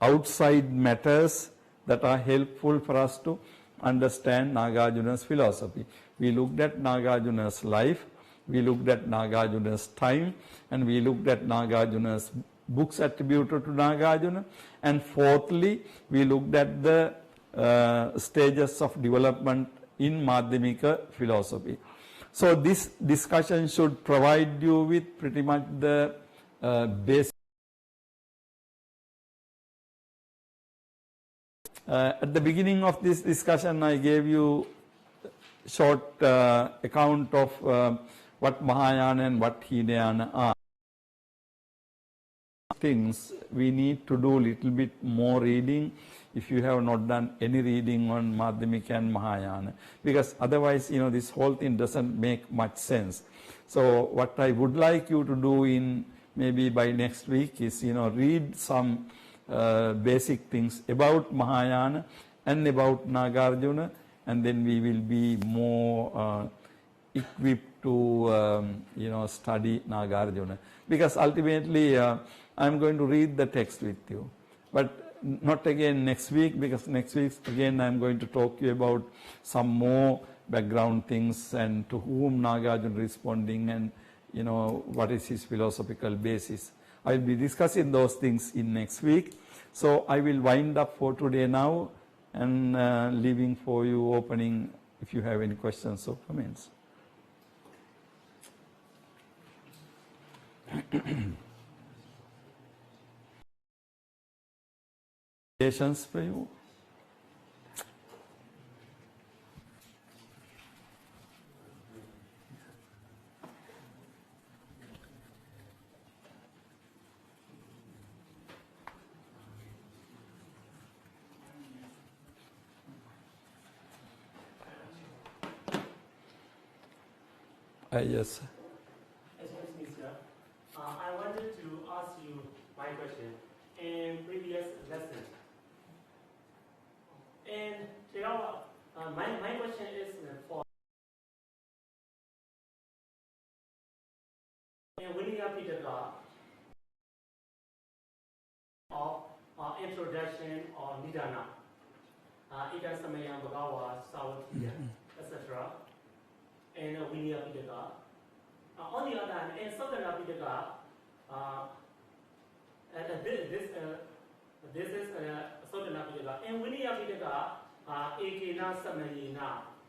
Speaker 1: outside matters that are helpful for us to understand Nāgārjuna's philosophy. We looked at Nāgārjuna's life, we looked at Nāgārjuna's time, and we looked at Nāgārjuna's books attributed to Nāgārjuna, and fourthly, we looked at the stages of development in Madhyamika philosophy. So this discussion should provide you with pretty much the basic. At the beginning of this discussion, I gave you short account of what Mahāyāna and what Hinayana are. Things we need to do little bit more reading if you have not done any reading on Madhyamika and Mahāyāna, because otherwise, this whole thing doesn't make much sense. So what I would like you to do in maybe by next week is, read some basic things about Mahāyāna and about Nāgārjuna, and then we will be more equipped to, study Nāgārjuna. Because ultimately, I'm going to read the text with you, but not again next week, because next week again I'm going to talk to you about some more background things and to whom Nāgārjuna responding, and what is his philosophical basis. I'll be discussing those things in next week. So I will wind up for today now, and leaving for you opening if you have any questions or comments. Questions for you? Yes.
Speaker 3: Excuse me, sir. I wanted to ask you my question in previous lesson. And my question is for Pitaka of introduction or Nidana, Ika Samaya Bhagawa, Savatiya, etc. And Vinaya Pitaka. On the other hand, in Sotana Pitaka, this is Sotana Pitaka. In Vinaya Pitaka, Ekina Samayina,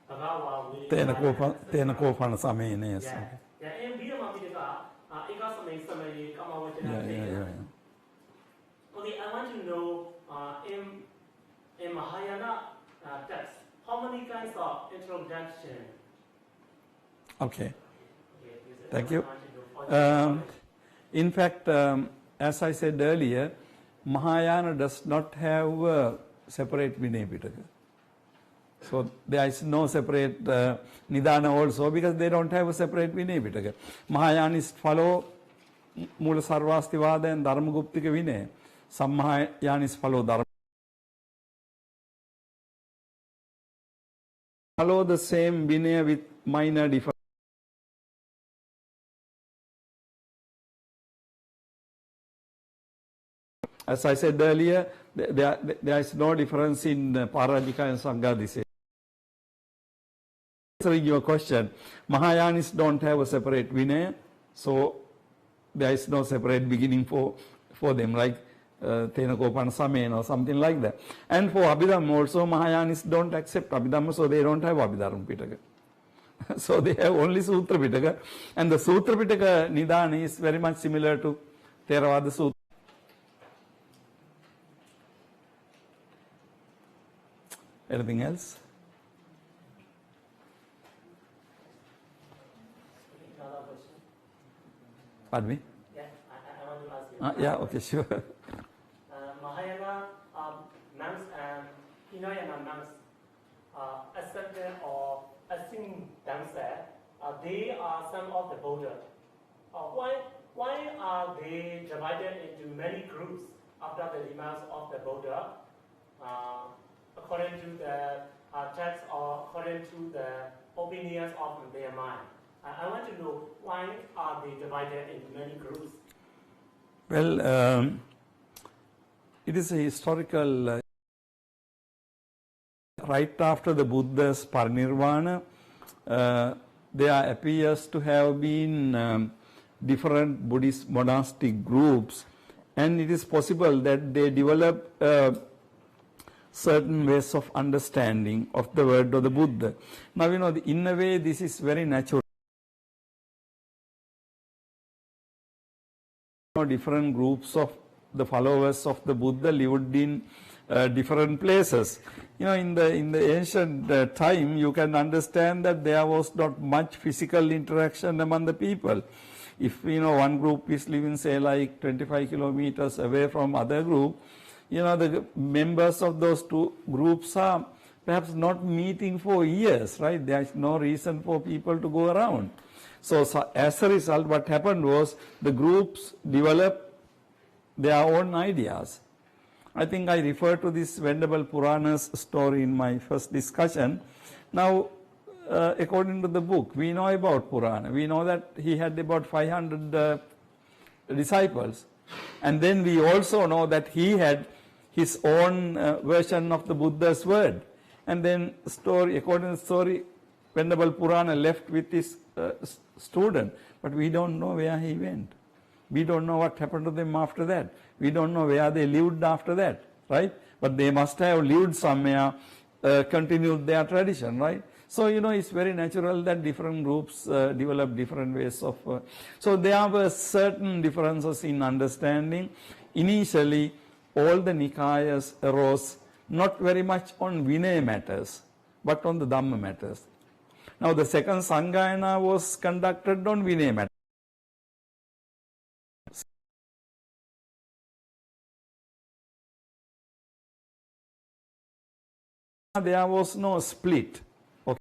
Speaker 3: Bhagawa,
Speaker 1: Tena Kofana Samene.
Speaker 3: Yeah, and Vidama Pitaka, Ika Samay Samay, Kamawatana. Okay, I want to know in Mahāyāna text, how many kinds of introduction?
Speaker 1: Okay. Thank you. In fact, as I said earlier, Mahāyāna does not have a separate Vinaya Pitaka. So there is no separate Nidana also because they don't have a separate Vinaya Pitaka. Mahāyānists follow Mūla Sarvastivāda and Dharmaguptika Vinaya. Some Mahāyānists follow Dharma. Follow the same Vinaya with minor difference. As I said earlier, there is no difference in Parajika and Sangha this age. Answering your question, Mahāyānists don't have a separate Vinaya, so there is no separate beginning for them, like Tenakopan Samen or something like that. And for Abhidhamma also, Mahāyānists don't accept Abhidhamma, so they don't have Abhidharma Pitaka. So they have only Sutra Pitaka, and the Sutra Pitaka Nidana is very much similar to Theravāda Sutra. Anything else?
Speaker 3: Another question.
Speaker 1: Pardon me?
Speaker 3: Yeah, I want to ask you.
Speaker 1: Yeah, okay, sure.
Speaker 3: Mahāyāna monks and Hinayana monks accepted or assume themselves they are some of the Buddha. Why are they divided into many groups after the demands of the Buddha? According to the text or according to the opinions of their mind. I want to know why are they divided into many groups?
Speaker 1: Well, it is a historical. Right after the Buddha's parinirvāna, there appears to have been different Buddhist monastic groups, and it is possible that they develop certain ways of understanding of the word of the Buddha. Now, in a way, this is very natural. Different groups of the followers of the Buddha lived in different places. In the ancient time, you can understand that there was not much physical interaction among the people. If one group is living, say, like 25 kilometers away from other group, the members of those two groups are perhaps not meeting for years, right? There is no reason for people to go around. So as a result, what happened was the groups developed their own ideas. I think I referred to this Venerable Purana's story in my first discussion. Now, according to the book, we know about Purana. We know that he had about 500 disciples. And then we also know that he had his own version of the Buddha's word. And then according to the story, Venerable Purana left with his student. But we don't know where he went. We don't know what happened to them after that. We don't know where they lived after that, right? But they must have lived somewhere, continued their tradition, right? So, it's very natural that different groups develop different ways of... so, there were certain differences in understanding. Initially, all the Nikayas arose not very much on Vinaya matters, but on the Dhamma matters. Now, the second Sanghayana was conducted on Vinaya matters. There was no split. Okay.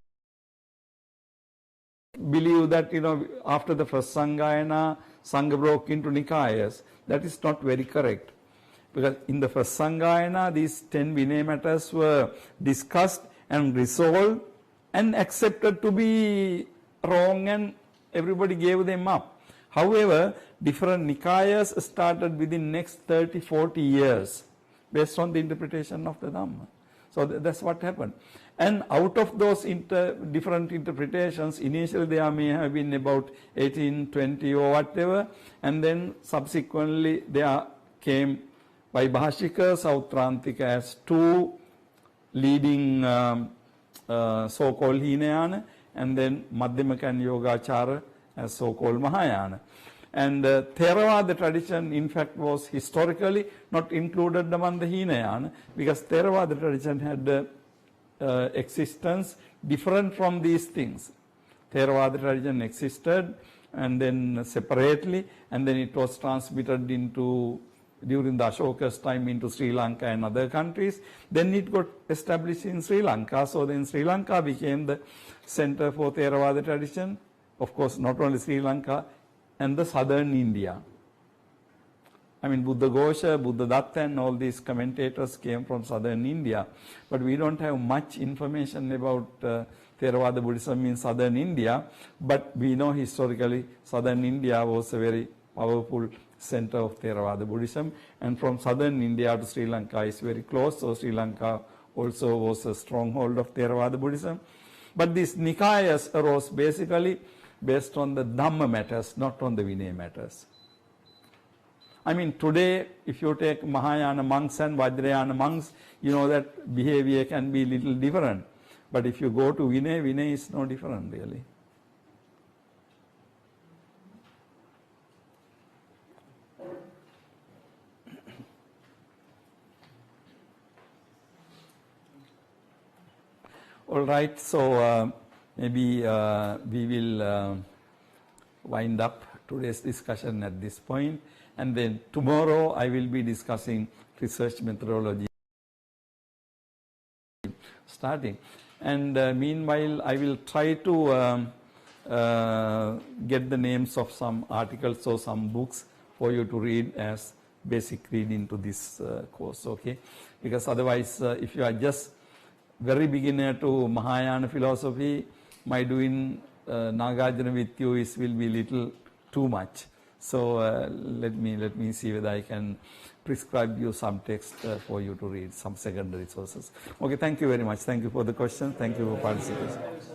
Speaker 1: Believe that, after the first Sanghayana, Sangha broke into Nikayas. That is not very correct. Because in the first Sanghayana, these 10 Vinaya matters were discussed and resolved and accepted to be wrong, and everybody gave them up. However, different Nikayas started within next 30, 40 years based on the interpretation of the Dhamma. So that's what happened. And out of those different interpretations, initially there may have been about 18, 20 or whatever, and then subsequently there came Vaibhashikas, Autrantika as two leading so-called Hinayana, and then Madhyamika and Yogāchara as so-called Mahāyāna. And Theravāda tradition, in fact, was historically not included among the Hinayana, because Theravāda tradition had existence different from these things. Theravāda tradition existed and then separately, and then it was transmitted into, during the Ashoka's time, into Sri Lanka and other countries. Then it got established in Sri Lanka. So then Sri Lanka became the center for Theravāda tradition. Of course, not only Sri Lanka and the southern India. I mean, Buddha Ghosha, Buddha Datta and all these commentators came from southern India. But we don't have much information about Theravāda Buddhism in southern India. But we know historically southern India was a very powerful center of Theravāda Buddhism. And from southern India to Sri Lanka is very close. So Sri Lanka also was a stronghold of Theravāda Buddhism. But these Nikayas arose basically based on the Dhamma matters, not on the Vinaya matters. I mean, today, if you take Mahāyāna monks and Vajrayana monks, you know that behavior can be a little different. But if you go to Vinaya, Vinaya is no different really. All right, so maybe we will wind up today's discussion at this point. And then tomorrow I will be discussing research methodology starting. And meanwhile, I will try to get the names of some articles or some books for you to read as basic reading to this course, okay? Because otherwise, if you are just very beginner to Mahāyāna philosophy, my doing Nāgārjuna with you will be little too much. So let me see whether I can prescribe you some text for you to read, some secondary sources. Okay, thank you very much. Thank you for the question. Thank you for participating.